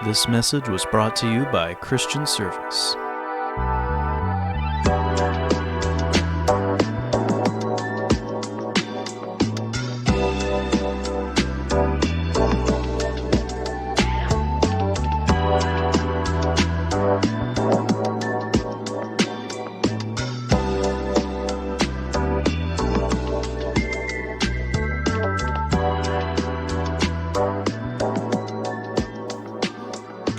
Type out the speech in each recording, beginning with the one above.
This message was brought to you by Christian Service.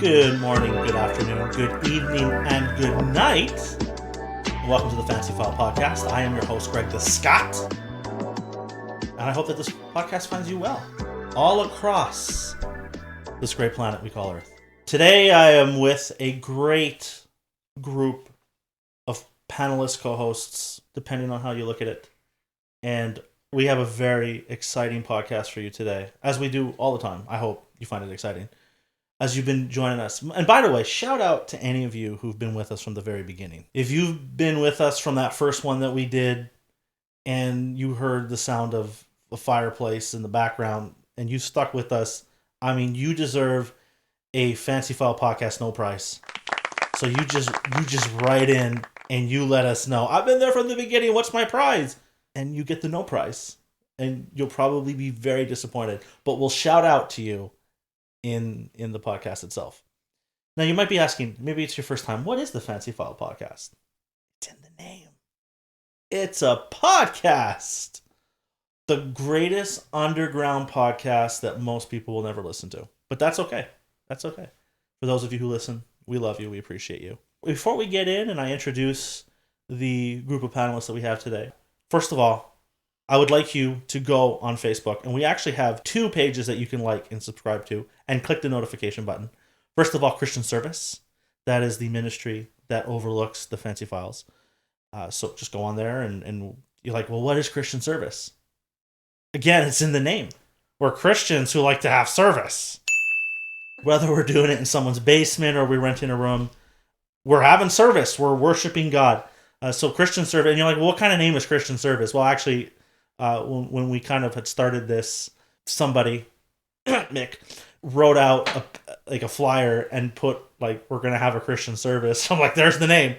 Good morning, good afternoon, good evening, and good night. Welcome to the Fancy File Podcast. I am your host, Greg the Scott. And I hope that this podcast finds you well, all across this great planet we call Earth. Today I am with a great group of panelist co-hosts, depending on how you look at it. And we have a very exciting podcast for you today, as we do all the time. I hope you find it exciting as you've been joining us. And by the way, shout out to any of you who've been with us from the very beginning. If you've been with us from that first one that we did and you heard the sound of a fireplace in the background and you stuck with us, I mean, you deserve a Fancy File Podcast no price. So you just write in and you let us know, I've been there from the beginning, what's my prize? And you get the no prize. And you'll probably be very disappointed. But we'll shout out to you in the podcast itself. Now you might be asking, maybe it's your first time, what is the Fancy File Podcast? It's in the name. It's a podcast. The greatest underground podcast that most people will never listen to. But that's okay. That's okay. For those of you who listen, we love you. We appreciate you. Before we get in and I introduce the group of panelists that we have today, first of all, I would like you to go on Facebook, and we actually have 2 pages that you can like and subscribe to, and click the notification button. First of all, Christian Service. That is the ministry that overlooks the Fancy Files. So just go on there, and you're like, well, what is Christian Service? Again, it's in the name. We're Christians who like to have service. Whether we're doing it in someone's basement or we're renting a room, we're having service. We're worshiping God. So Christian Service, and you're like, well, what kind of name is Christian Service? Well, actually, when we kind of had started this, somebody, Mick, wrote out a flyer and put, like, we're going to have a Christian service. I'm like, there's the name.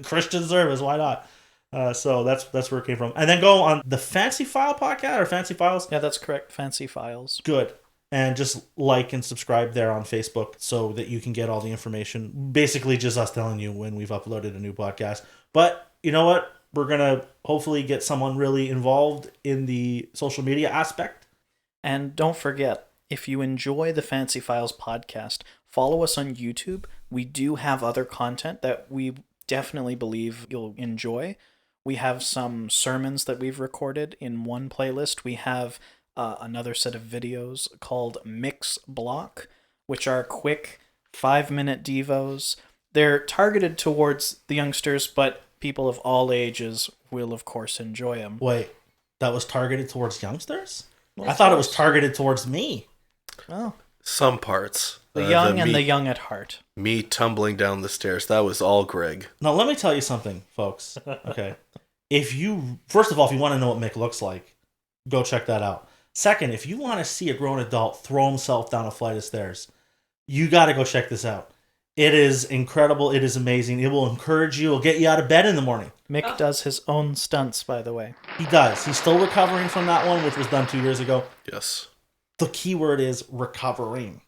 Christian Service, why not? So that's where it came from. And then go on the Fancy File Podcast or Fancy Files. Yeah, that's correct. Fancy Files. Good. And just like and subscribe there on Facebook so that you can get all the information. Basically just us telling you when we've uploaded a new podcast. But you know what? We're going to hopefully get someone really involved in the social media aspect. And don't forget, if you enjoy the Fancy Files podcast, follow us on YouTube. We do have other content that we definitely believe you'll enjoy. We have some sermons that we've recorded in one playlist. We have another set of videos called Mix Block, which are quick 5-minute devos. They're targeted towards the youngsters, but people of all ages will, of course, enjoy them. Wait, that was targeted towards youngsters? I thought it was targeted towards me. Oh. Some parts. The young and the young at heart. Me tumbling down the stairs. That was all Greg. Now, let me tell you something, folks. Okay. First of all, if you want to know what Mick looks like, go check that out. Second, if you want to see a grown adult throw himself down a flight of stairs, you got to go check this out. It is incredible. It is amazing. It will encourage you. It'll get you out of bed in the morning. Mick does his own stunts, by the way. He does. He's still recovering from that one, which was done 2 years ago. Yes. The key word is recovering.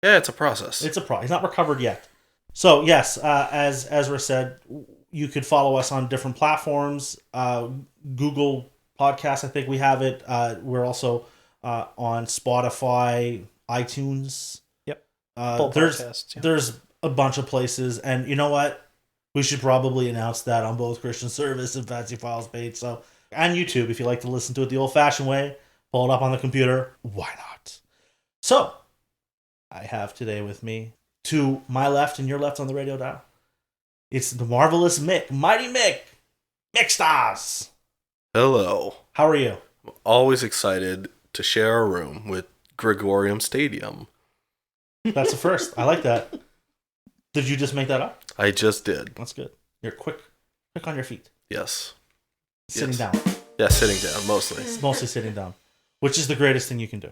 Yeah, it's a process. It's a process. He's not recovered yet. So, yes, as Ezra said, you could follow us on different platforms. Google Podcasts, I think we have it. We're also on Spotify, iTunes. Yep. There's a bunch of places, and you know what? We should probably announce that on both Christian Service and Fancy Files page. So, and YouTube, if you like to listen to it the old-fashioned way, pull it up on the computer. Why not? So, I have today with me, to my left and your left on the radio dial, it's the marvelous Mick, Mighty Mick, Mick Stars. Hello. How are you? I'm always excited to share a room with Gregorium Stadium. That's the first. I like that. Did you just make that up? I just did. That's good. You're quick on your feet. Yes. Sitting down. Yeah, sitting down, mostly. It's mostly sitting down, which is the greatest thing you can do.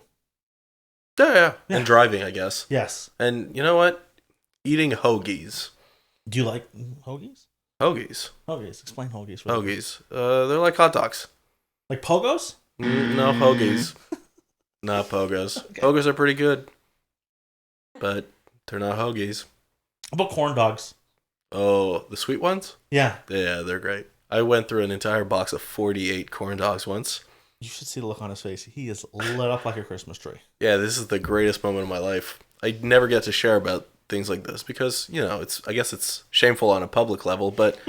Yeah. Yeah. And driving, I guess. Yes. And you know what? Eating hoagies. Do you like hoagies? Hoagies. Hoagies. Explain hoagies. Hoagies. They're like hot dogs. Like pogos? No hoagies. Not pogos. Okay. Pogos are pretty good, but they're not hoagies. How about corn dogs? Oh, the sweet ones? Yeah. Yeah, they're great. I went through an entire box of 48 corn dogs once. You should see the look on his face. He is lit up like a Christmas tree. Yeah, this is the greatest moment of my life. I never get to share about things like this because, I guess it's shameful on a public level, but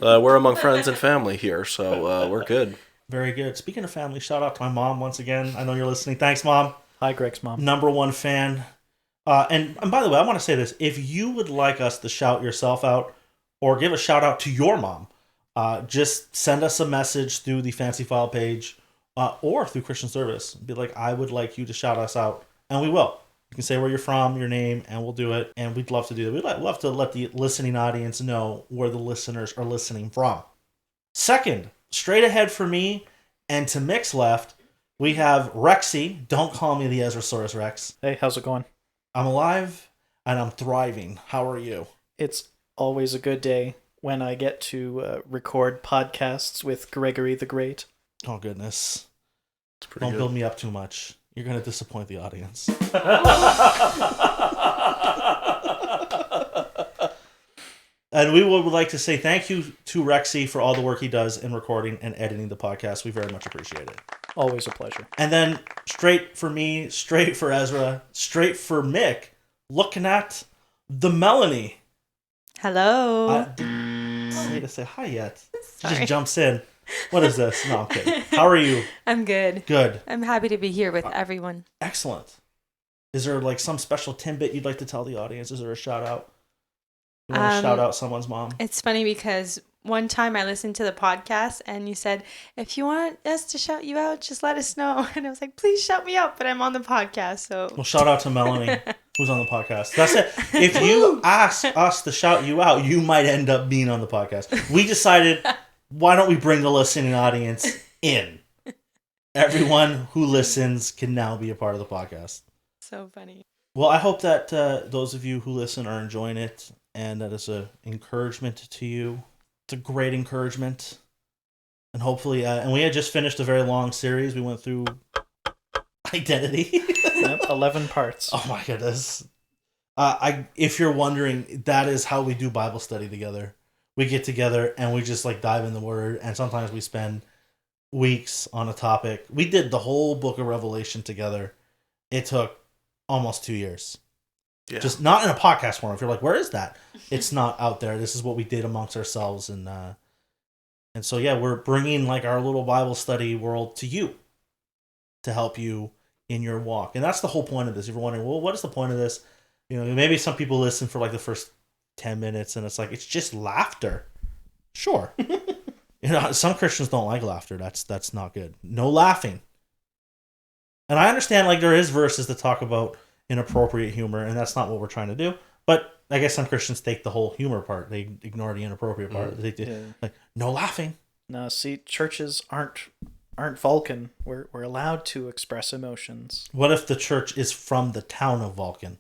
we're among friends and family here, so we're good. Very good. Speaking of family, shout out to my mom once again. I know you're listening. Thanks, Mom. Hi, Greg's mom. #1 fan. And by the way, I want to say this. If you would like us to shout yourself out or give a shout out to your mom, just send us a message through the Fancy File page or through Christian Service. Be like, I would like you to shout us out, and we will. You can say where you're from, your name, and we'll do it. And we'd love to do that. We'd love to let the listening audience know where the listeners are listening from. Second, straight ahead for me and to Mick's left, we have Rexy. Don't call me the Ezrasaurus Rex. Hey, how's it going? I'm alive and I'm thriving. How are you? It's always a good day when I get to record podcasts with Gregory the Great. Oh, goodness. It's pretty Don't good. build me up too much. You're going to disappoint the audience. And we would like to say thank you to Rexy for all the work he does in recording and editing the podcast. We very much appreciate it. Always a pleasure. And then straight for me, straight for Ezra, straight for Mick, looking at the Melanie. Hello. I don't need to say hi yet. She Sorry. just jumps in. What is this? No, I'm kidding. How are you? I'm good. Good. I'm happy to be here with everyone. Excellent. Is there like some special tidbit you'd like to tell the audience? Is there a shout out? You want to shout out someone's mom? It's funny because one time I listened to the podcast and you said, if you want us to shout you out, just let us know. And I was like, please shout me out, but I'm on the podcast. So Well, shout out to Melanie, who's on the podcast. That's it. If you ask us to shout you out, you might end up being on the podcast. We decided, why don't we bring the listening audience in? Everyone who listens can now be a part of the podcast. So funny. Well, I hope that those of you who listen are enjoying it, and that is an encouragement to you. It's a great encouragement. And hopefully, and we had just finished a very long series. We went through identity. Yep, 11 parts. Oh my goodness. If you're wondering, that is how we do Bible study together. We get together and we just like dive in the Word, and sometimes we spend weeks on a topic. We did the whole book of Revelation together. It took almost 2 years. Yeah. Just not in a podcast form. If you're like, where is that? It's not out there. This is what we did amongst ourselves, and so yeah, we're bringing like our little Bible study world to you to help you in your walk, and that's the whole point of this. If you're wondering, well, what is the point of this? Maybe some people listen for like the first 10 minutes, and it's like it's just laughter. Sure, some Christians don't like laughter. That's not good. No laughing. And I understand like there is verses that talk about inappropriate humor, and that's not what we're trying to do. But I guess some Christians take the whole humor part. They ignore the inappropriate part. They like no laughing. No, see, churches aren't Vulcan. We're allowed to express emotions. What if the church is from the town of Vulcan?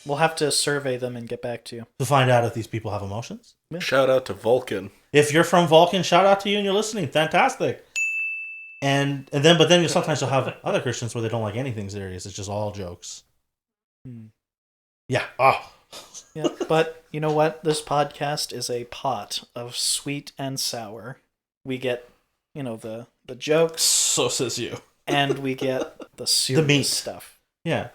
We'll have to survey them and get back to you. To find out if these people have emotions. Shout out to Vulcan. If you're from Vulcan, shout out to you and you're listening. Fantastic. But then you'll sometimes have other Christians where they don't like anything serious. It's just all jokes. Yeah. Oh. Yeah, but you know what? This podcast is a pot of sweet and sour. We get, the jokes, So says you. and we get the serious meat. stuff. Yeah.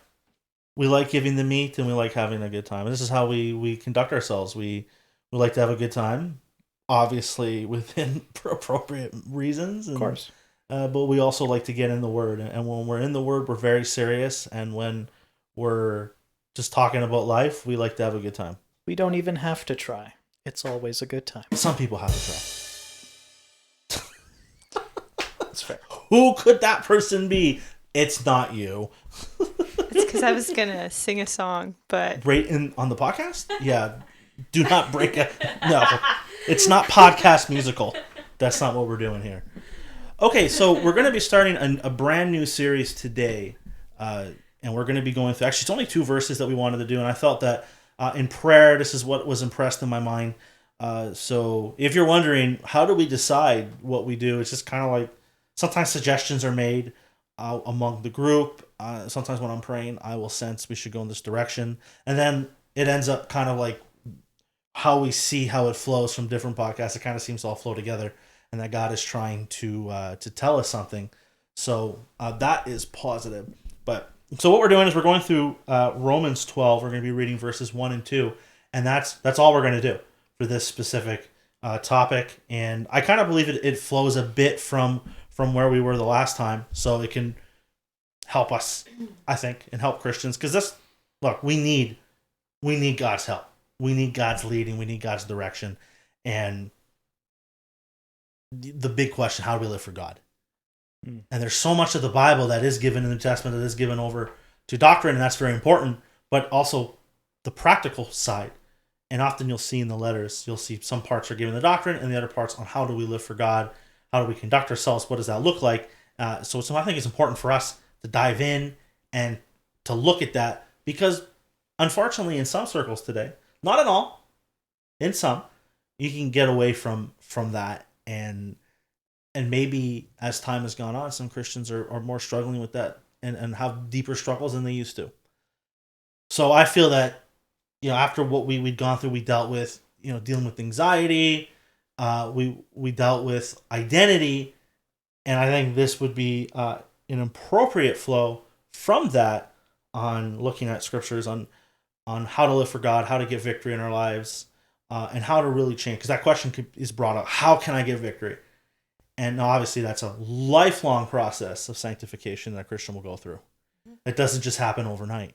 We like giving the meat and we like having a good time. And this is how we conduct ourselves. We like to have a good time, obviously within appropriate reasons. And, Of course. but we also like to get in the Word. And when we're in the Word, we're very serious. And when we're just talking about life, we like to have a good time. We don't even have to try. It's always a good time. Some people have to try. That's fair. Who could that person be? It's not you. It's because I was going to sing a song, but Right on the podcast? Yeah. Do not break it. No. It's not podcast musical. That's not what we're doing here. Okay, so we're going to be starting a brand new series today. And we're going to be going through, actually, it's only 2 verses that we wanted to do. And I felt that in prayer, this is what was impressed in my mind. So if you're wondering, how do we decide what we do? It's just kind of like sometimes suggestions are made among the group. Sometimes when I'm praying, I will sense we should go in this direction. And then it ends up kind of like how we see how it flows from different podcasts. It kind of seems to all flow together, and that God is trying to tell us something. So that is positive. But so what we're doing is we're going through Romans 12. We're going to be reading verses 1 and 2, and that's all we're going to do for this specific topic. And I kind of believe it flows a bit from where we were the last time, so it can help us, I think, and help Christians. Because we need God's help. We need God's leading. We need God's direction. And the big question: how do we live for God? And there's so much of the Bible that is given in the New Testament that is given over to doctrine, and that's very important. But also the practical side. And often you'll see in the letters, you'll see some parts are given the doctrine, and the other parts on how do we live for God, how do we conduct ourselves, what does that look like. So I think it's important for us to dive in and to look at that, because unfortunately in some circles today, not in all, in some, you can get away from that, and maybe as time has gone on, some Christians are more struggling with that and have deeper struggles than they used to. So I feel that, after what we'd gone through, we dealt with, dealing with anxiety, we dealt with identity, and I think this would be an appropriate flow from that on looking at scriptures on how to live for God, how to get victory in our lives, and how to really change. Because that question is brought up: how can I get victory? And obviously, that's a lifelong process of sanctification that a Christian will go through. It doesn't just happen overnight.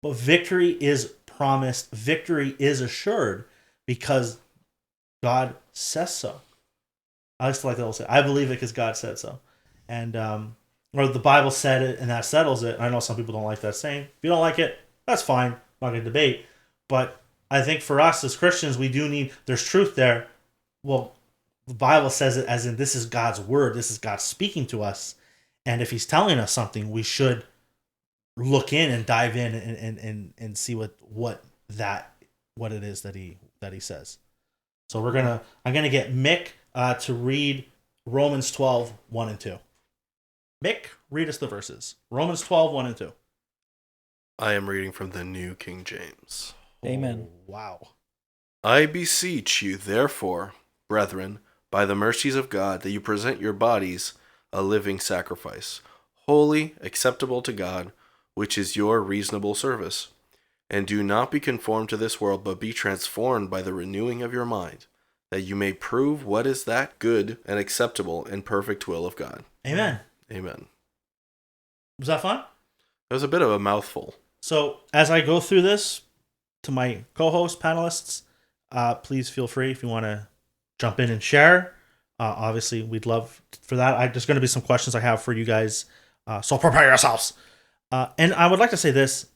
But victory is promised, victory is assured, because God says so. I just like to say, I believe it because God said so. And or the Bible said it, and that settles it. I know some people don't like that saying. If you don't like it, that's fine. I'm not going to debate. But I think for us as Christians, we do need, there's truth there. Well, the Bible says it as in, this is God's word. This is God speaking to us. And if he's telling us something, we should look in and dive in and see what it is that he says. So I'm gonna get Mick to read Romans 12, 1 and 2. Mick, read us the verses. Romans 12, 1 and 2. I am reading from the New King James. Amen. Oh, wow. I beseech you, therefore, brethren, by the mercies of God, that you present your bodies a living sacrifice, holy, acceptable to God, which is your reasonable service. And do not be conformed to this world, but be transformed by the renewing of your mind, that you may prove what is that good and acceptable and perfect will of God. Amen. Amen. Was that fun? That was a bit of a mouthful. So as I go through this, to my co-host panelists, please feel free if you want to jump in and share. Obviously, we'd love for that. There's going to be some questions I have for you guys, so prepare yourselves. And I would like to say this,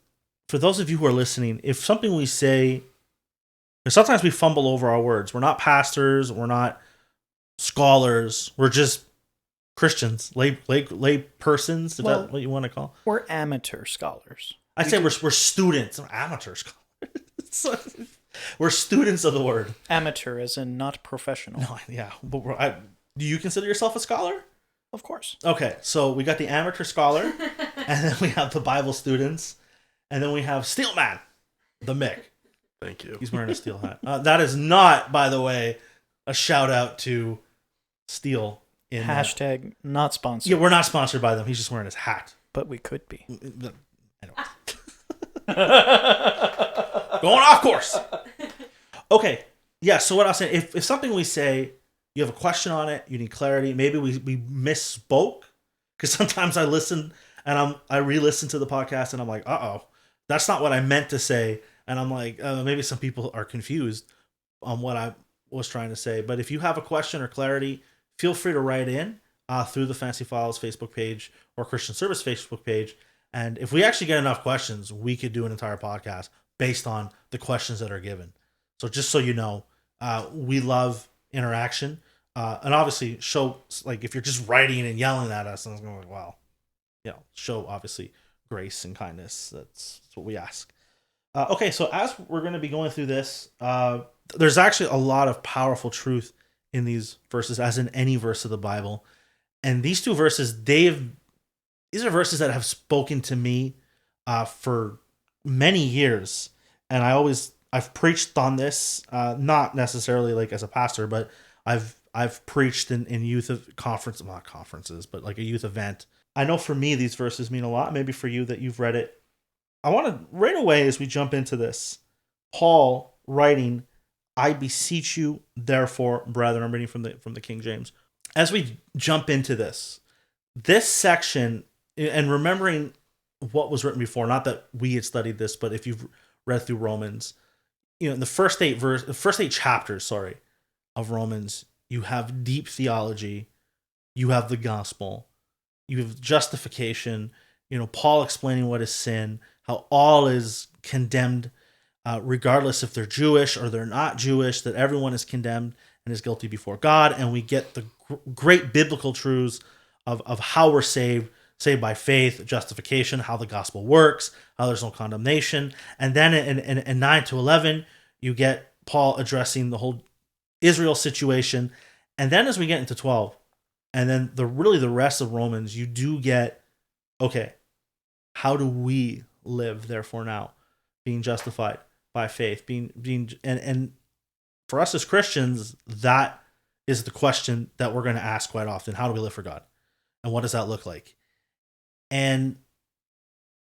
for those of you who are listening, if something we say, because sometimes we fumble over our words. We're not pastors, we're not scholars, we're just Christians, lay persons, is that what you want to call? We're amateur scholars. I'd say we're students, amateur scholars. We're students of the word. Amateur as in not professional. No, yeah. But do you consider yourself a scholar? Of course. Okay, so we got the amateur scholar, and then we have the Bible students, and then we have Steelman, the Mick. Thank you. He's wearing a steel hat. That is not, by the way, a shout out to Steel. Hashtag not sponsored. Yeah, we're not sponsored by them. He's just wearing his hat. But we could be. Going off course. Okay. Yeah, so what I was saying, if something we say, you have a question on it, you need clarity, maybe we misspoke, because sometimes I listen and I re-listen to the podcast and I'm like, that's not what I meant to say. And I'm like, maybe some people are confused on what I was trying to say. But if you have a question or clarity, feel free to write in through the Fancy Files Facebook page or Christian Service Facebook page. And if we actually get enough questions, we could do an entire podcast based on the questions that are given. So just so you know, we love interaction. And obviously show, like, if you're just writing and yelling at us, and it's going like, wow, show obviously grace and kindness. That's what we ask. Okay, so as we're going to be going through this, there's actually a lot of powerful truth in these verses, as in any verse of the Bible. And these two verses, these are verses that have spoken to me for many years. And I've preached on this, not necessarily like as a pastor, but I've preached in youth of not conferences, but like a youth event. I know for me, these verses mean a lot. Maybe for you that you've read it. I want to, right away as we jump into this, Paul writing, I beseech you, therefore, brethren. I'm reading from the King James. As we jump into this section, and remembering what was written before, not that we had studied this, but if you've read through Romans, in the first 8 chapters, of Romans, you have deep theology, you have the gospel, you have justification, Paul explaining what is sin, how all is condemned, regardless if they're Jewish or they're not Jewish, that everyone is condemned and is guilty before God. And we get the great biblical truths of how we're saved by faith, justification, how the gospel works, how there's no condemnation. And then in 9 to 11, you get Paul addressing the whole Israel situation. And then as we get into 12, and then the rest of Romans, you do get, okay, how do we live therefore now, being justified by faith, and for us as Christians, that is the question that we're going to ask quite often. How do we live for God? And what does that look like? And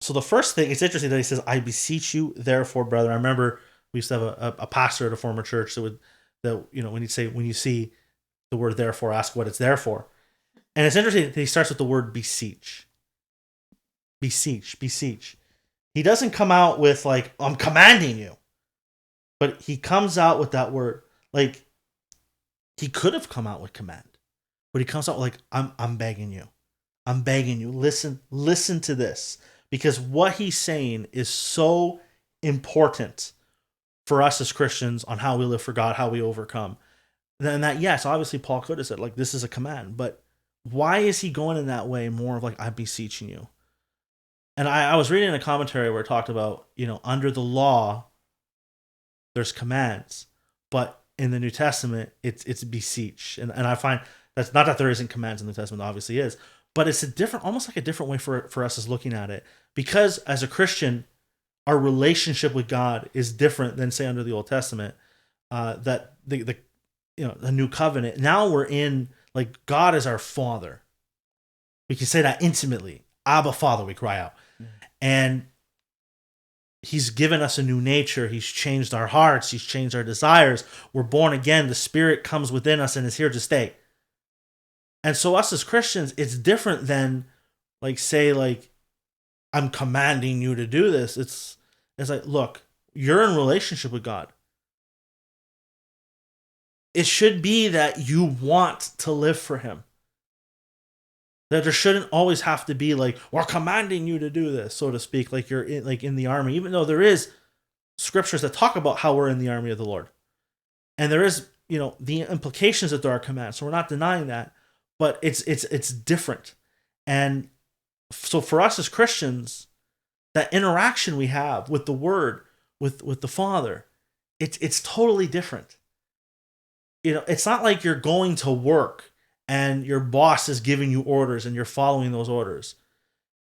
so the first thing, it's interesting that he says, I beseech you, therefore, brother. I remember we used to have a pastor at a former church when you see the word therefore, ask what it's there for. And it's interesting that he starts with the word beseech. Beseech, beseech. He doesn't come out with like, I'm commanding you. But he comes out with that word. Like, he could have come out with command. But he comes out like, I'm begging you. I'm begging you. Listen to this. Because what he's saying is so important for us as Christians on how we live for God, how we overcome. And that, yes, obviously Paul could have said, like, this is a command. But why is he going in that way more of like, I'm beseeching you? And I was reading a commentary where it talked about, under the law, there's commands. But in the New Testament, it's beseech. And I find that's not that there isn't commands in the New Testament, obviously is. But it's almost like a different way for us as looking at it. Because as a Christian, our relationship with God is different than, say, under the Old Testament. That the new covenant. Now we're in, like, God is our Father. We can say that intimately. Abba, Father, we cry out. And he's given us a new nature. He's changed our hearts. He's changed our desires. We're born again. The Spirit comes within us and is here to stay. And so us as Christians, it's different than, like, say, like, I'm commanding you to do this. It's like, look, you're in relationship with God. It should be that you want to live for him. That there shouldn't always have to be like, we're commanding you to do this, so to speak, like you're in the army, even though there is scriptures that talk about how we're in the army of the Lord. And there is, the implications that there are commands. So we're not denying that, but it's different. And so for us as Christians, that interaction we have with the Word, with the Father, it's totally different. It's not like you're going to work and your boss is giving you orders and you're following those orders.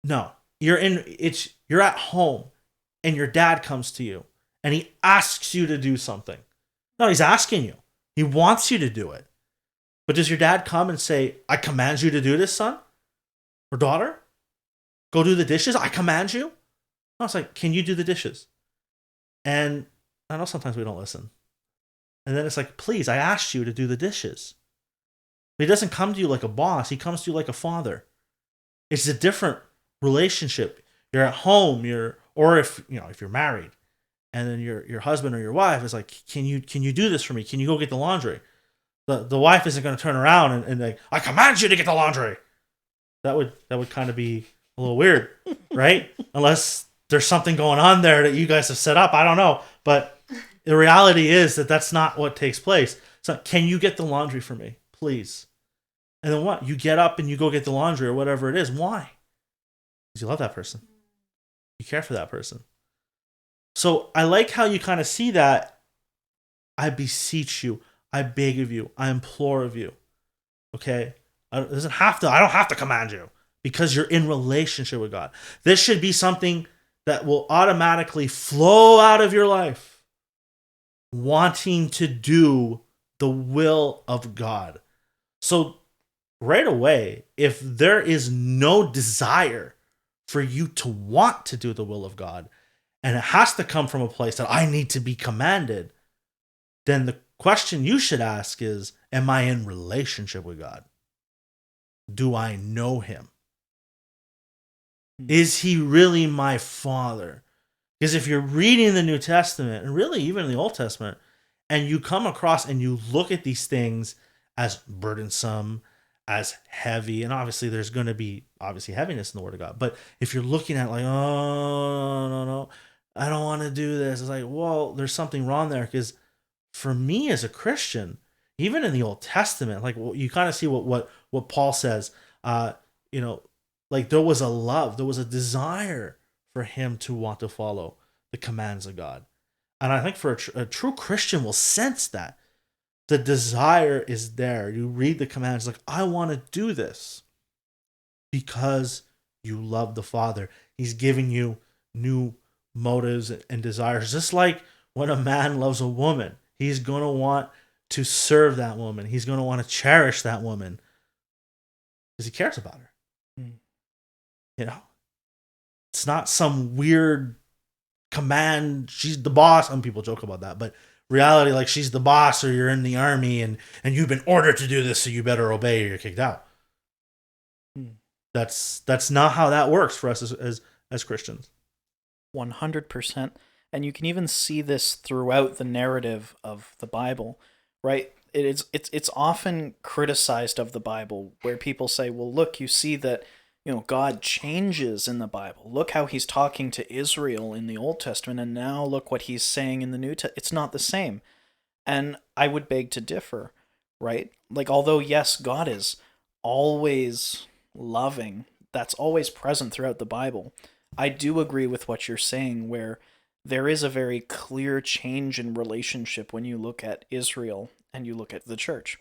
No, you're at home and your dad comes to you and he asks you to do something. No, he's asking you. He wants you to do it. But does your dad come and say, I command you to do this, son or daughter? Go do the dishes. I command you. No, it's like, can you do the dishes? And I know sometimes we don't listen. And then it's like, please, I asked you to do the dishes. But he doesn't come to you like a boss. He comes to you like a father. It's a different relationship. You're at home, or if you're married, and then your husband or your wife is like, can you do this for me? Can you go get the laundry? The wife isn't going to turn around and like, I command you to get the laundry. That would kind of be a little weird, right? Unless there's something going on there that you guys have set up. I don't know. But the reality is that that's not what takes place. So can you get the laundry for me, please? And then what? You get up and you go get the laundry or whatever it is. Why? Because you love that person. You care for that person. So I like how you kind of see that. I beseech you. I beg of you. I implore of you. Okay? I don't have to command you because you're in relationship with God. This should be something that will automatically flow out of your life. Wanting to do the will of God. So right away, if there is no desire for you to want to do the will of God, and it has to come from a place that I need to be commanded, then the question you should ask is, am I in relationship with God? Do I know him? Is he really my father? Because if you're reading the New Testament, and really even the Old Testament, and you come across and you look at these things as burdensome, as heavy, and obviously there's going to be heaviness in the Word of God. But if you're looking at like, oh, no, I don't want to do this. It's like, well, there's something wrong there. Because for me as a Christian, even in the Old Testament, like you kind of see what Paul says, like there was a love, there was a desire for him to want to follow the commands of God. And I think for a true Christian will sense that. The desire is there. You read the commands like, I want to do this because you love the Father. He's giving you new motives and desires. Just like when a man loves a woman, he's going to want to serve that woman. He's going to want to cherish that woman because he cares about her. You know, it's not some weird command. She's the boss. Some people joke about that, but reality, like she's the boss, or you're in the army and you've been ordered to do this, so you better obey or you're kicked out. That's not how that works for us as Christians. 100%. And you can even see this throughout the narrative of the Bible, right? It's often criticized of the Bible where people say, well, look, you see that, God changes in the Bible. Look how he's talking to Israel in the Old Testament, and now look what he's saying in the New Testament. It's not the same. And I would beg to differ, right? Like, although, yes, God is always loving, that's always present throughout the Bible, I do agree with what you're saying, where there is a very clear change in relationship when you look at Israel and you look at the church.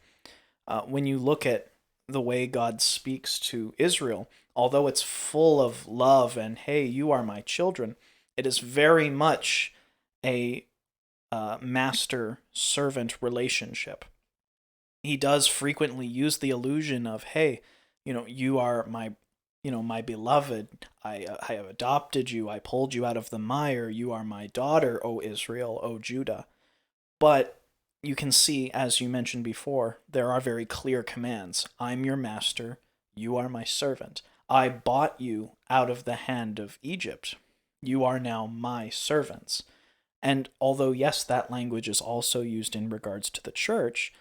When you look at the way God speaks to Israel, although it's full of love and, hey, you are my children, it is very much a master-servant relationship. He does frequently use the allusion of, hey, you are my beloved. I have adopted you. I pulled you out of the mire. You are my daughter, O Israel, O Judah. But you can see, as you mentioned before, there are very clear commands. I'm your master. You are my servant. I bought you out of the hand of Egypt. You are now my servants. And although, yes, that language is also used in regards to the church,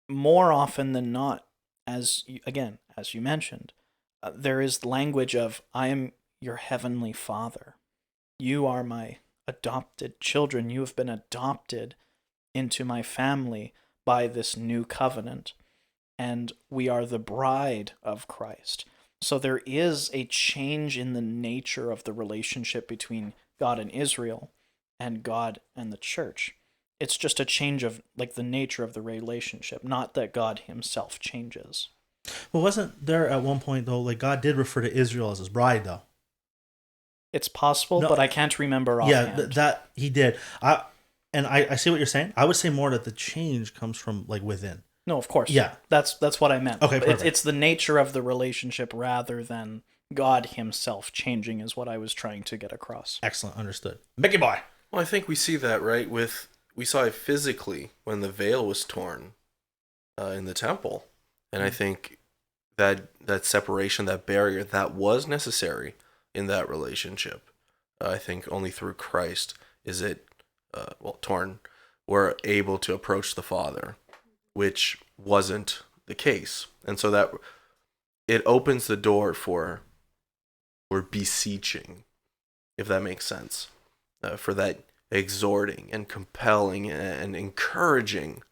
more often than not, as you mentioned, there is language of, I am your heavenly Father. You are my adopted children. You have been adopted into my family by this new covenant, and we are the bride of Christ. So there is a change in the nature of the relationship between God and Israel and God and the church. It's just a change of like the nature of the relationship, not that God himself changes. Well, wasn't there at one point though, like God did refer to Israel as his bride though? It's possible, but I can't remember offhand. Yeah, that he did. I see what you're saying. I would say more that the change comes from like within. No, of course. Yeah. That's what I meant. Okay, perfect. It's the nature of the relationship rather than God himself changing is what I was trying to get across. Excellent. Understood. Mickey boy. Well, I think we see that, right? We saw it physically when the veil was torn in the temple. And I think that separation, that barrier, that was necessary in that relationship. I think only through Christ is it, torn. We're able to approach the Father, which wasn't the case. And so that it opens the door for beseeching, if that makes sense, for that exhorting and compelling and encouraging,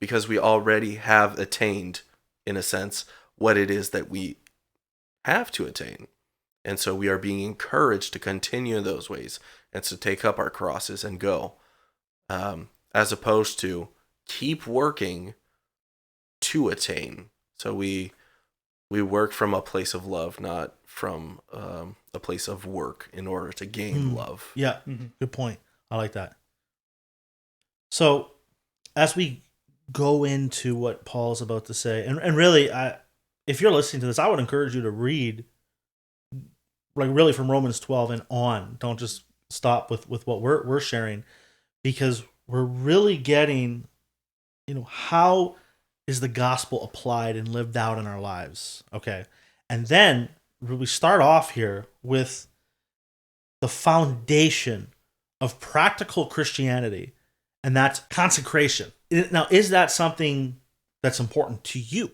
because we already have attained, in a sense, what it is that we have to attain. And so we are being encouraged to continue in those ways and to take up our crosses and go, as opposed to keep working to attain. So we work from a place of love, not from a place of work in order to gain love. Yeah, good point. I like that. So as we go into what Paul's about to say, and really, if you're listening to this, I would encourage you to read, like, really from Romans 12 and on. Don't just stop with what we're sharing, because we're really getting, how is the gospel applied and lived out in our lives. Okay. And then we start off here with the foundation of practical Christianity, and that's consecration. Now, is that something that's important to you,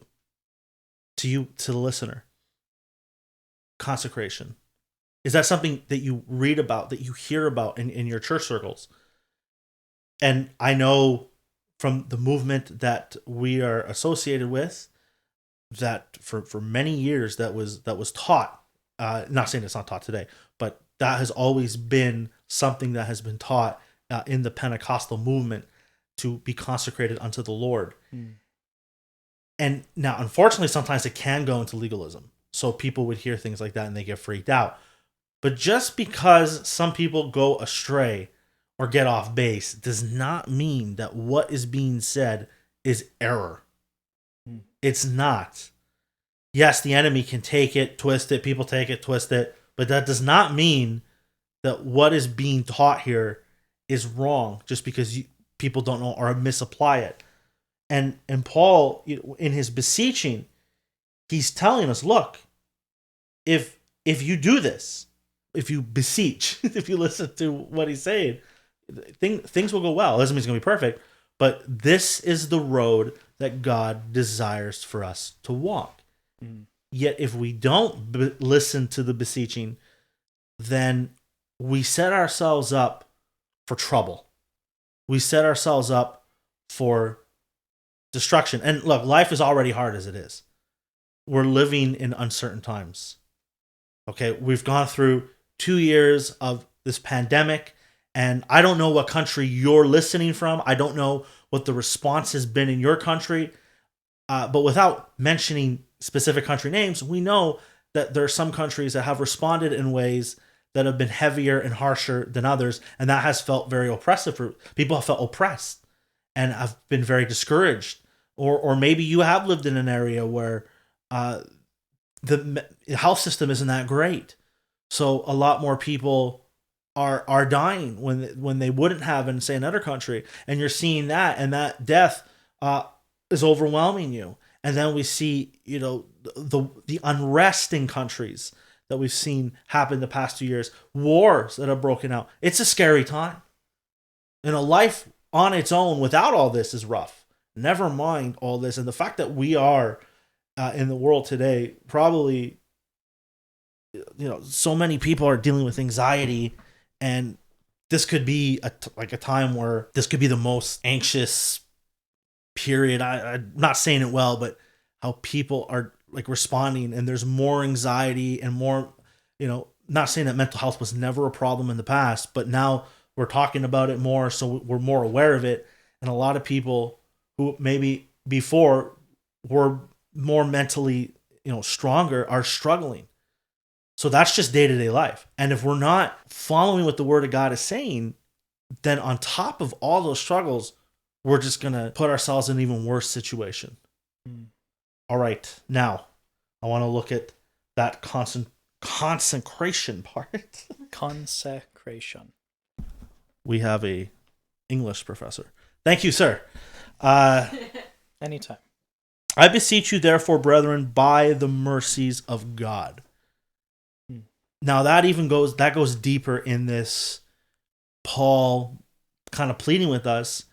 to the listener? Consecration. Is that something that you read about, that you hear about in your church circles? And I know from the movement that we are associated with, that for many years that was taught, not saying it's not taught today, but that has always been something that has been taught in the Pentecostal movement, to be consecrated unto the Lord. And now, unfortunately, sometimes it can go into legalism. So people would hear things like that and they get freaked out. But just because some people go astray or get off base does not mean that what is being said is error. It's not. Yes, the enemy can take it, twist it, people take it, twist it, but that does not mean that what is being taught here is wrong just because people don't know or misapply it. And Paul, in his beseeching, he's telling us, look, if you do this, if you beseech, if you listen to what he's saying, things will go well. It doesn't mean it's going to be perfect, but this is the road that God desires for us to walk. Yet if we don't listen to the beseeching, then we set ourselves up for trouble. We set ourselves up for destruction. And look, life is already hard as it is. We're living in uncertain times. Okay, we've gone through 2 years of this pandemic, and I don't know what country you're listening from. I don't know what the response has been in your country. But without mentioning specific country names, we know that there are some countries that have responded in ways that have been heavier and harsher than others, and that has felt very oppressive for people. Have felt oppressed and have been very discouraged. Or maybe you have lived in an area where the health system isn't that great, so a lot more people are dying when they wouldn't have in, say, another country, and you're seeing that, and that death is overwhelming you. And then we see, the unrest in countries that we've seen happen the past 2 years, wars that have broken out. It's a scary time. And a life on its own without all this is rough. Never mind all this. And the fact that we are in the world today, probably, so many people are dealing with anxiety, and this could be a time where this could be the most anxious period. I'm not saying it well, but how people are responding, and there's more anxiety and more, not saying that mental health was never a problem in the past, but now we're talking about it more, so we're more aware of it. And a lot of people who maybe before were more mentally, stronger are struggling. So that's just day-to-day life. And if we're not following what the Word of God is saying, then on top of all those struggles, we're just going to put ourselves in an even worse situation. All right, now I want to look at that consecration part. Consecration. We have a English professor. Thank you, sir. Anytime. I beseech you, therefore, brethren, by the mercies of God. Now that goes deeper in this. Paul kind of pleading with us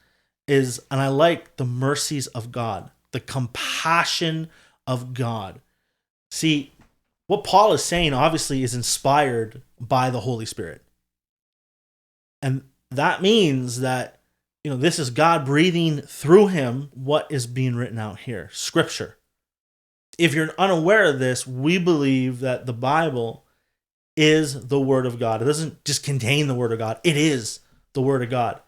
and I like the mercies of God, the compassion of God. See, what Paul is saying obviously is inspired by the Holy Spirit. And that means that, this is God breathing through him what is being written out here, Scripture. If you're unaware of this, we believe that the Bible is the Word of God. It doesn't just contain the Word of God. It is the Word of God.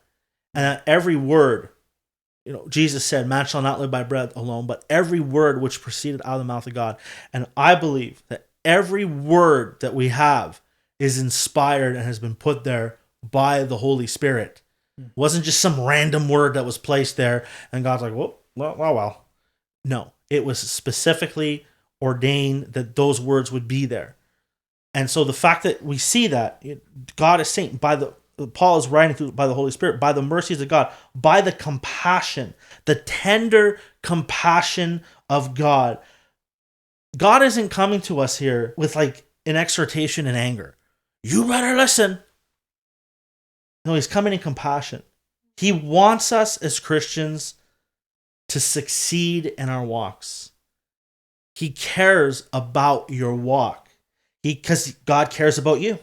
And every word, Jesus said, man shall not live by bread alone, but every word which proceeded out of the mouth of God. And I believe that every word that we have is inspired and has been put there by the Holy Spirit. It wasn't just some random word that was placed there and God's like, well. No, it was specifically ordained that those words would be there. And so the fact that we see that God is saying Paul is writing through by the Holy Spirit, by the mercies of God, by the compassion, the tender compassion of God. God isn't coming to us here with like an exhortation and anger. You better listen. No, he's coming in compassion. He wants us as Christians to succeed in our walks. He cares about your walk. Because God cares about you.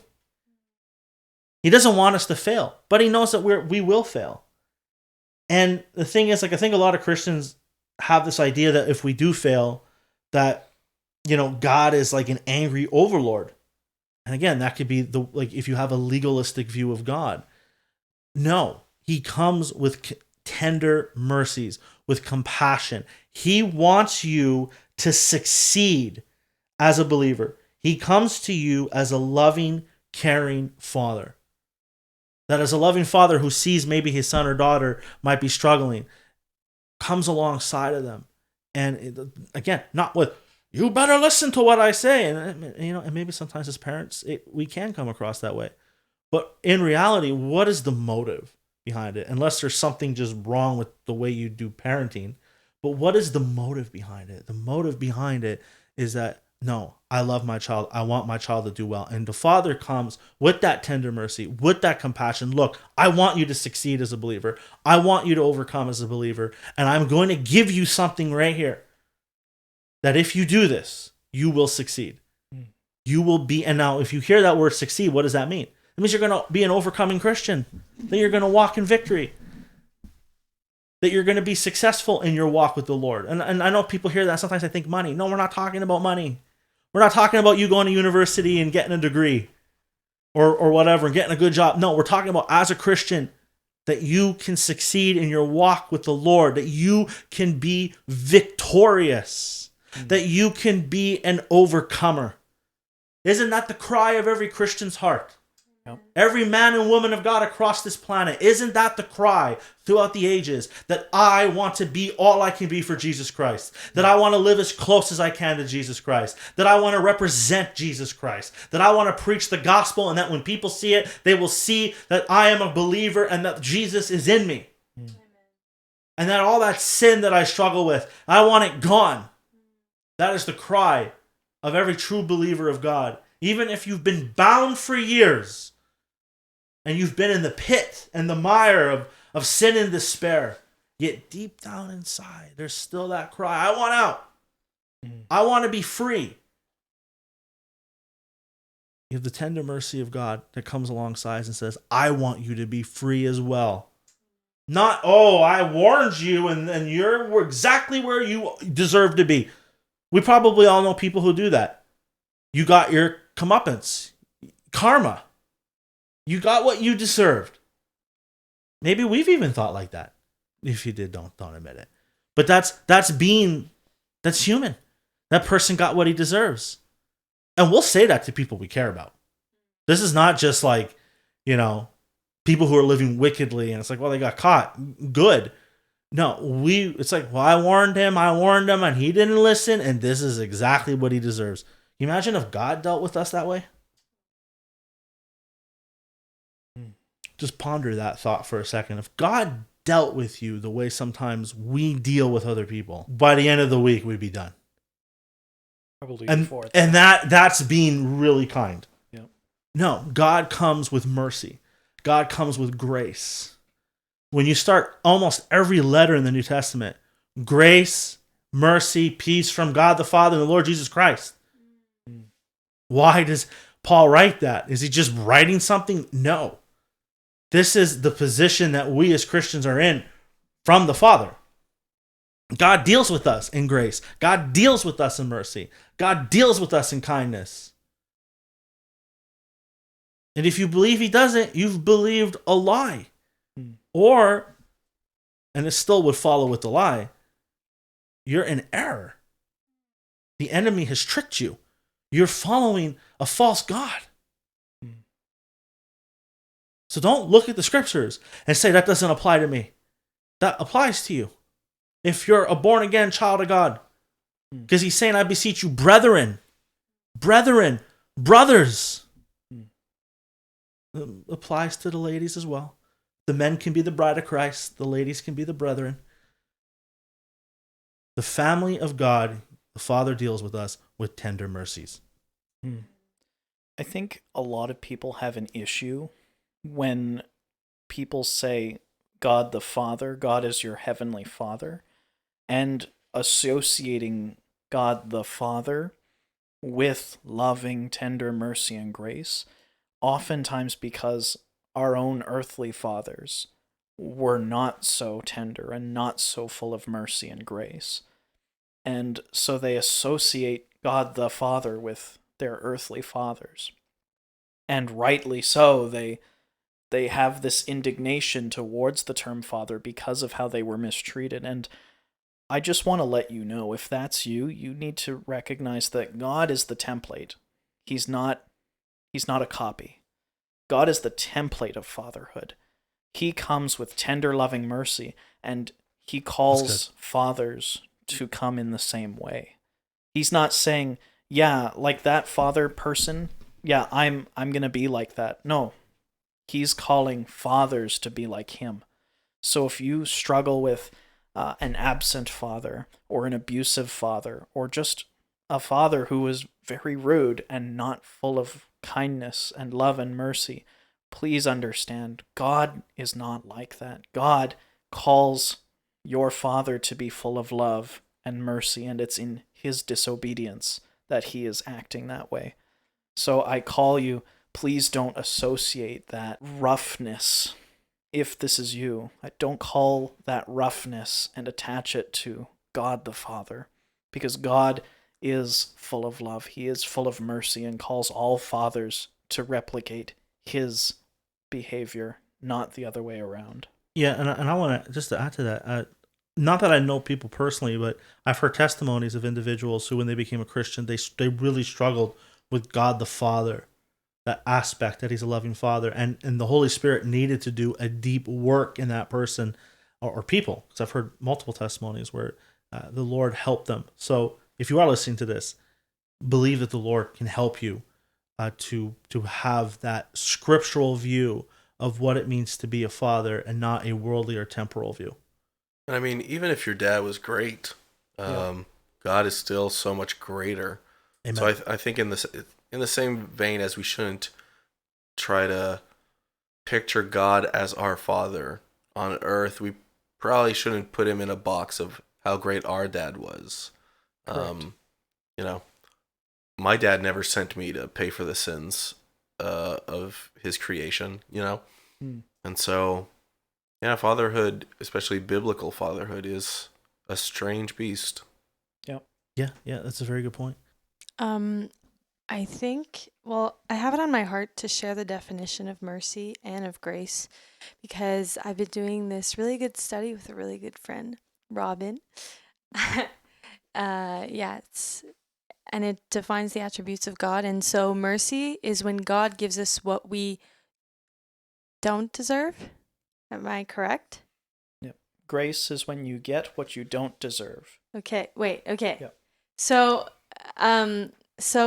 He doesn't want us to fail, but he knows that we will fail. And the thing is, like, I think a lot of Christians have this idea that if we do fail, that, God is like an angry overlord. And again, that could be if you have a legalistic view of God. No, he comes with tender mercies, with compassion. He wants you to succeed as a believer. He comes to you as a loving, caring father. That as a loving father who sees maybe his son or daughter might be struggling, comes alongside of them. And again, not with, you better listen to what I say. And maybe sometimes as parents, we can come across that way. But in reality, what is the motive behind it? Unless there's something just wrong with the way you do parenting. But what is the motive behind it? The motive behind it is that, no, I love my child. I want my child to do well. And the Father comes with that tender mercy, with that compassion. Look, I want you to succeed as a believer. I want you to overcome as a believer. And I'm going to give you something right here that if you do this, you will succeed. You will be, and now if you hear that word succeed, what does that mean? It means you're going to be an overcoming Christian, that you're going to walk in victory, that you're going to be successful in your walk with the Lord. And I know people hear that. Sometimes I think money. No, we're not talking about money. We're not talking about you going to university and getting a degree or whatever, and getting a good job. No, we're talking about as a Christian that you can succeed in your walk with the Lord, that you can be victorious, that you can be an overcomer. Isn't that the cry of every Christian's heart? Yep. Every man and woman of God across this planet, isn't that the cry throughout the ages? That I want to be all I can be for Jesus Christ. That I want to live as close as I can to Jesus Christ. That I want to represent Jesus Christ. That I want to preach the gospel, and that when people see it, they will see that I am a believer and that Jesus is in me. And that all that sin that I struggle with, I want it gone. That is the cry of every true believer of God. Even if you've been bound for years, and you've been in the pit and the mire of sin and despair, yet deep down inside, there's still that cry, I want out. I want to be free. You have the tender mercy of God that comes alongside and says, I want you to be free as well. Not, I warned you and you're exactly where you deserve to be. We probably all know people who do that. You got your comeuppance, karma. You got what you deserved. Maybe we've even thought like that. If you did, don't admit it. But that's human. That person got what he deserves. And we'll say that to people we care about. This is not just like, people who are living wickedly and it's like, well, they got caught. Good. No, it's like, well, I warned him and he didn't listen, and this is exactly what he deserves. Can you imagine if God dealt with us that way? Just ponder that thought for a second. If God dealt with you the way sometimes we deal with other people, by the end of the week, we'd be done. Probably And before. that's being really kind. Yep. No, God comes with mercy. God comes with grace. When you start almost every letter in the New Testament, grace, mercy, peace from God the Father and the Lord Jesus Christ. Why does Paul write that? Is he just writing something? No. This is the position that we as Christians are in from the Father. God deals with us in grace. God deals with us in mercy. God deals with us in kindness. And if you believe he doesn't, you've believed a lie. Hmm. Or, and it still would follow with the lie, you're in error. The enemy has tricked you. You're following a false God. Hmm. So don't look at the scriptures and say that doesn't apply to me. That applies to you. If you're a born again child of God. Because he's saying, I beseech you, brethren, brothers. It applies to the ladies as well. The men can be the bride of Christ. The ladies can be the brethren. The family of God, the Father deals with us with tender mercies. I think a lot of people have an issue when people say God the Father, God is your heavenly Father, and associating God the Father with loving, tender mercy and grace, oftentimes because our own earthly fathers were not so tender and not so full of mercy and grace. And so they associate God the Father with their earthly fathers. And rightly so, they have this indignation towards the term father because of how they were mistreated. And I just want to let you know, if that's you, you need to recognize that God is the template. He's not a copy. God is the template of fatherhood. He comes with tender, loving mercy, and he calls fathers to come in the same way. He's not saying, yeah, like that father person, yeah, I'm going to be like that. No. He's calling fathers to be like him. So if you struggle with an absent father or an abusive father or just a father who is very rude and not full of kindness and love and mercy, please understand, God is not like that. God calls your father to be full of love and mercy, and it's in his disobedience that he is acting that way. So I call you, please don't associate that roughness. If this is you, don't call that roughness and attach it to God the Father, because God is full of love. He is full of mercy and calls all fathers to replicate his behavior, not the other way around. Yeah, and I want to, just to add to that, not that I know people personally, but I've heard testimonies of individuals who, when they became a Christian, they really struggled with God the Father, that aspect that he's a loving father, and the Holy Spirit needed to do a deep work in that person or people, because I've heard multiple testimonies where the Lord helped them. So if you are listening to this, believe that the Lord can help you to have that scriptural view of what it means to be a father and not a worldly or temporal view. And I mean, even if your dad was great, God is still so much greater. Amen. So I think in the same vein as we shouldn't try to picture God as our father on earth, we probably shouldn't put him in a box of how great our dad was. My dad never sent me to pay for the sins of his creation, And so, fatherhood, especially biblical fatherhood, is a strange beast. Yeah, that's a very good point. I think, I have it on my heart to share the definition of mercy and of grace, because I've been doing this really good study with a really good friend, Robin. And it defines the attributes of God. And so mercy is when God gives us what we don't deserve. Am I correct? Yep. Grace is when you get what you don't deserve. Okay. Wait. Okay. Yep. So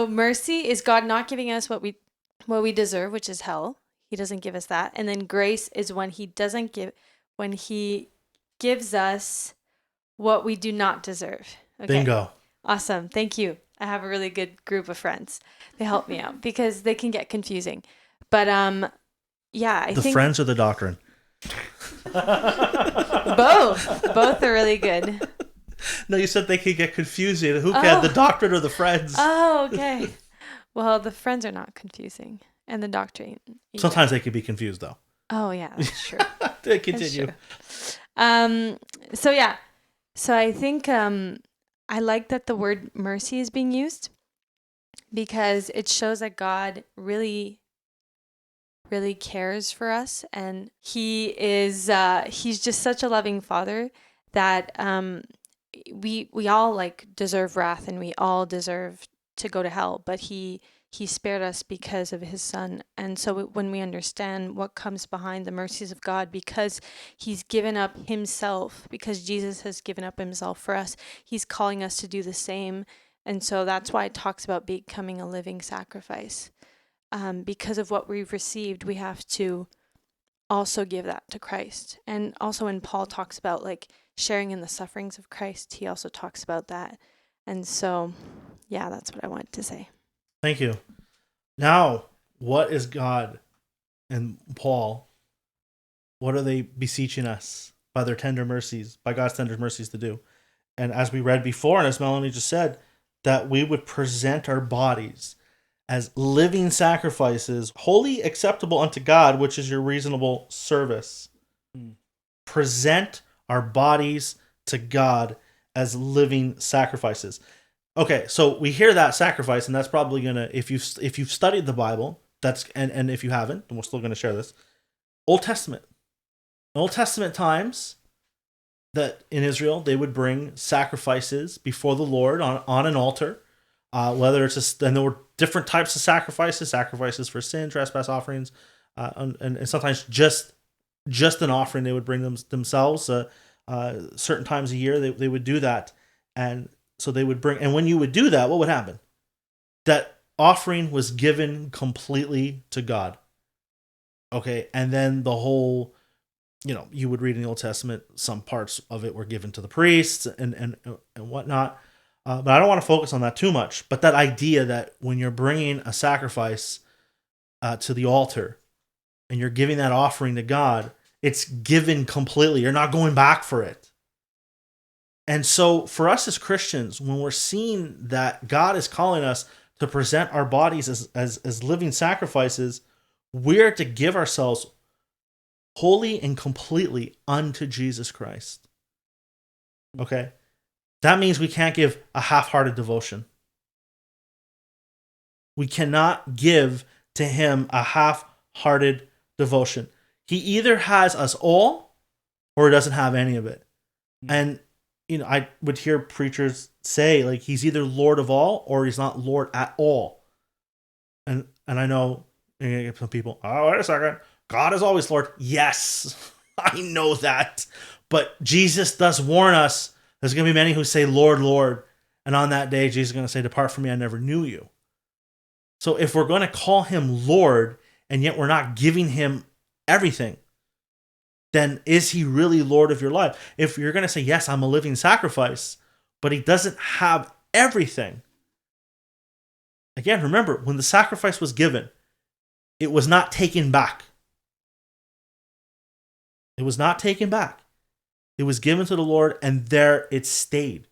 mercy is God not giving us what we deserve, which is hell. He doesn't give us that. And then grace is when he gives us what we do not deserve. Okay. Bingo. Awesome. Thank you. I have a really good group of friends. They help me out because they can get confusing. But I think the friends or the doctrine? Both are really good. No, you said they could get confusing. Who can? The doctrine or the friends? Oh, okay. Well, the friends are not confusing, and the doctrine. Yeah. Sometimes they can be confused, though. Oh yeah, that's true. Continue. That's true. So I think I like that the word mercy is being used, because it shows that God really really cares for us, and he is he's just such a loving father that we all like deserve wrath, and we all deserve to go to hell, but he spared us because of his son. And so when we understand what comes behind the mercies of God, because he's given up himself, because Jesus has given up himself for us, he's calling us to do the same. And so that's why it talks about becoming a living sacrifice. Because of what we've received, we have to also give that to Christ. And also when Paul talks about like sharing in the sufferings of Christ, he also talks about that. And so, yeah, that's what I wanted to say. Thank you. Now, what is God and Paul, what are they beseeching us by their tender mercies, by God's tender mercies to do? And as we read before, and as Melanie just said, that we would present our bodies as living sacrifices, wholly acceptable unto God, which is your reasonable service. Present our bodies to God as living sacrifices. Okay, so we hear that sacrifice, and that's probably gonna, if you've studied the Bible, that's and if you haven't, and we're still gonna share this, Old Testament times, that in Israel they would bring sacrifices before the Lord on an altar, whether it's and there were different types of sacrifices for sin, trespass offerings, and sometimes just an offering they would bring themselves. Certain times a year they would do that, and so they would bring, and when you would do that, what would happen? That offering was given completely to God. Okay, and then the whole, you would read in the Old Testament, some parts of it were given to the priests and whatnot. But I don't want to focus on that too much. But that idea that when you're bringing a sacrifice to the altar and you're giving that offering to God, it's given completely. You're not going back for it. And so for us as Christians, when we're seeing that God is calling us to present our bodies as living sacrifices, we're to give ourselves wholly and completely unto Jesus Christ. Okay? That means we can't give a half-hearted devotion. We cannot give to him a half-hearted devotion. He either has us all or he doesn't have any of it. And I would hear preachers say, like, he's either Lord of all or he's not Lord at all. And I know some people, oh, wait a second, God is always Lord. Yes, I know that. But Jesus does warn us, there's going to be many who say, Lord, Lord. And on that day, Jesus is going to say, depart from me, I never knew you. So if we're going to call him Lord, and yet we're not giving him everything, then is he really Lord of your life? If you're going to say, yes, I'm a living sacrifice, but he doesn't have everything. Again, remember, when the sacrifice was given, it was not taken back. It was not taken back. It was given to the Lord, and there it stayed.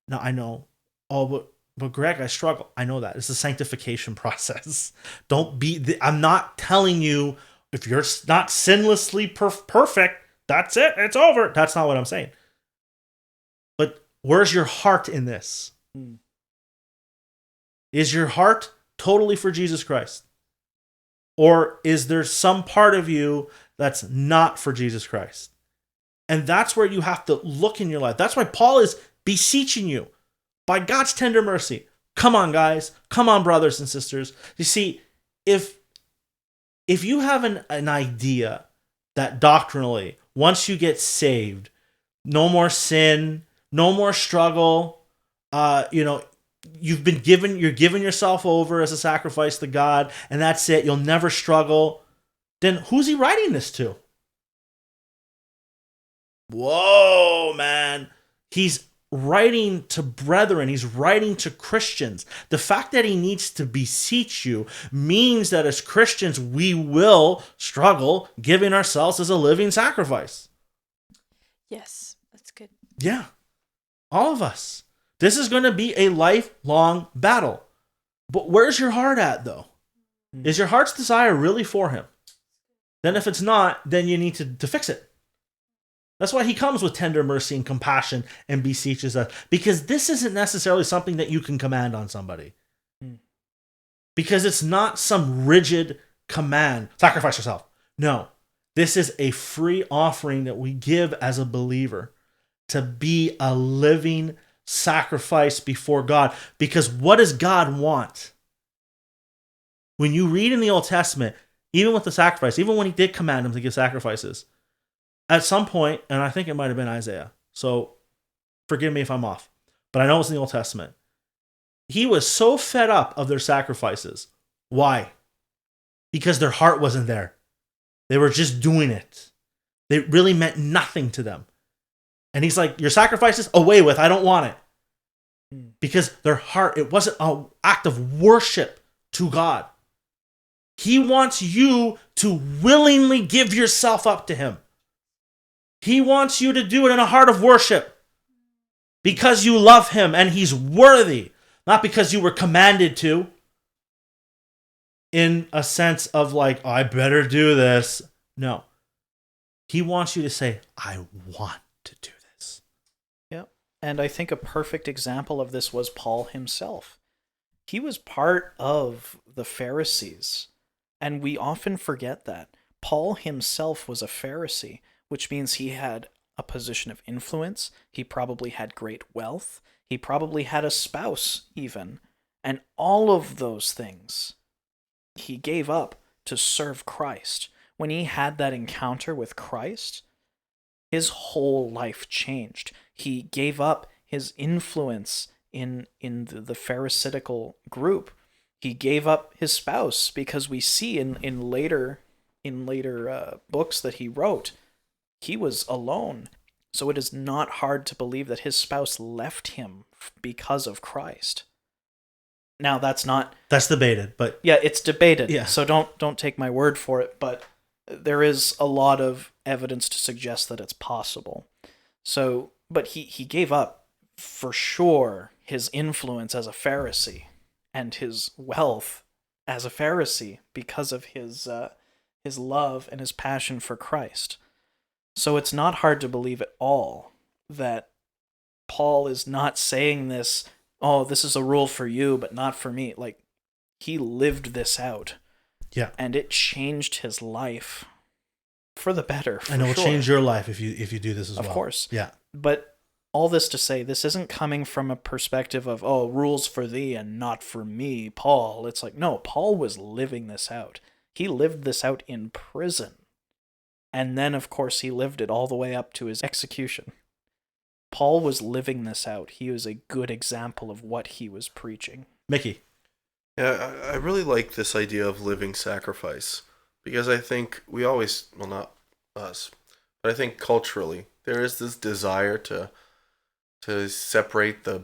Now, I know, but Greg, I struggle. I know that. It's a sanctification process. I'm not telling you, if you're not sinlessly perfect, that's it. It's over. That's not what I'm saying. But where's your heart in this? Is your heart totally for Jesus Christ? Or is there some part of you that's not for Jesus Christ? And that's where you have to look in your life. That's why Paul is beseeching you by God's tender mercy. Come on, guys. Come on, brothers and sisters. You see, if you have an idea that doctrinally, once you get saved, no more sin, no more struggle, you're giving yourself over as a sacrifice to God, and that's it, you'll never struggle, then who's he writing this to? Whoa, man. He's writing to brethren. He's writing to Christians. The fact that he needs to beseech you means that as Christians, we will struggle giving ourselves as a living sacrifice. Yes, that's good. Yeah, all of us. This is going to be a lifelong battle. But where's your heart at, though? Is your heart's desire really for him? Then if it's not, then you need to fix it. That's why he comes with tender mercy and compassion and beseeches us. Because this isn't necessarily something that you can command on somebody. Because it's not some rigid command, sacrifice yourself. No, this is a free offering that we give as a believer to be a living sacrifice before God. Because what does God want? When you read in the Old Testament, even with the sacrifice, even when he did command them to give sacrifices, at some point, and I think it might have been Isaiah, so forgive me if I'm off, but I know it's in the Old Testament, he was so fed up of their sacrifices. Why? Because their heart wasn't there. They were just doing it. They really meant nothing to them. And he's like, your sacrifices, away with, I don't want it. Because their heart, it wasn't an act of worship to God. He wants you to willingly give yourself up to him. He wants you to do it in a heart of worship because you love him and he's worthy, not because you were commanded to, in a sense of like, oh, I better do this. No. He wants you to say, I want to do this. Yep. And I think a perfect example of this was Paul himself. He was part of the Pharisees. And we often forget that. Paul himself was a Pharisee, which means he had a position of influence. He probably had great wealth. He probably had a spouse, even. And all of those things he gave up to serve Christ. When he had that encounter with Christ, his whole life changed. He gave up his influence in the Pharisaical group. He gave up his spouse, because we see in later books that he wrote, he was alone. So it is not hard to believe that his spouse left him because of Christ. Now that's debated, but yeah, it's debated. Yeah. So don't take my word for it, but there is a lot of evidence to suggest that it's possible. So, but he gave up for sure his influence as a Pharisee and his wealth as a Pharisee because of his love and his passion for Christ. So it's not hard to believe at all that Paul is not saying this, oh, this is a rule for you, but not for me. Like, he lived this out. Yeah. And it changed his life for the better. And it will change your life if you do this as well. Of course. Yeah. But all this to say, this isn't coming from a perspective of, oh, rules for thee and not for me, Paul. It's like, no, Paul was living this out. He lived this out in prison. And then, of course, he lived it all the way up to his execution. Paul was living this out. He was a good example of what he was preaching. Mickey. Yeah, I really like this idea of living sacrifice, because I think we always, well, not us, but I think culturally there is this desire to separate the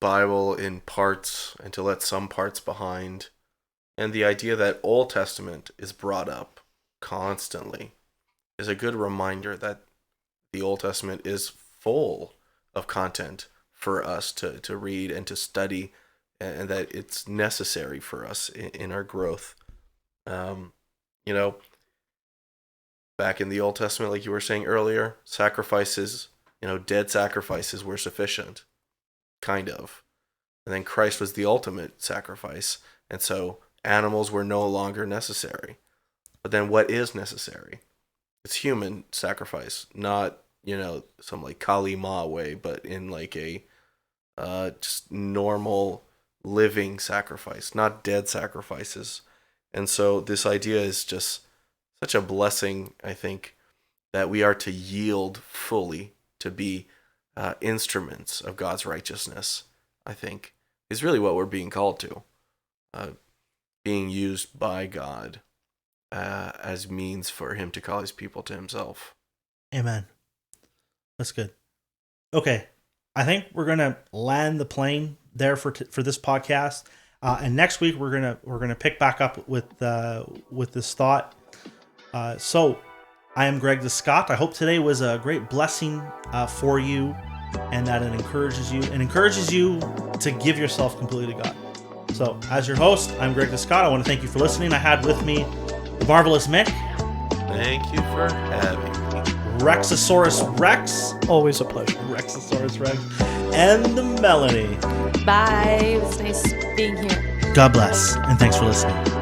Bible in parts and to let some parts behind. And the idea that Old Testament is brought up constantly is a good reminder that the Old Testament is full of content for us to read and to study, and that it's necessary for us in our growth. Back in the Old Testament, like you were saying earlier, sacrifices, dead sacrifices were sufficient, kind of. And then Christ was the ultimate sacrifice, and so animals were no longer necessary. But then what is necessary? It's human sacrifice, not, some like Kali Ma way, but in like a just normal living sacrifice, not dead sacrifices. And so this idea is just such a blessing, I think, that we are to yield fully to be instruments of God's righteousness, I think, is really what we're being called to. Being used by God as means for him to call his people to himself. Amen. That's good. Okay, I think we're gonna land the plane there for this podcast, and next week we're gonna pick back up with this thought. So, I am Greg the Scott. I hope today was a great blessing for you, and that it encourages you to give yourself completely to God. So, as your host, I'm Greg the Scott. I want to thank you for listening. I had with me the marvelous Mick. Thank you for having me. Rexosaurus Rex. Always a pleasure. Rexosaurus Rex. And the Melanie. Bye. It was nice being here. God bless, and thanks for listening.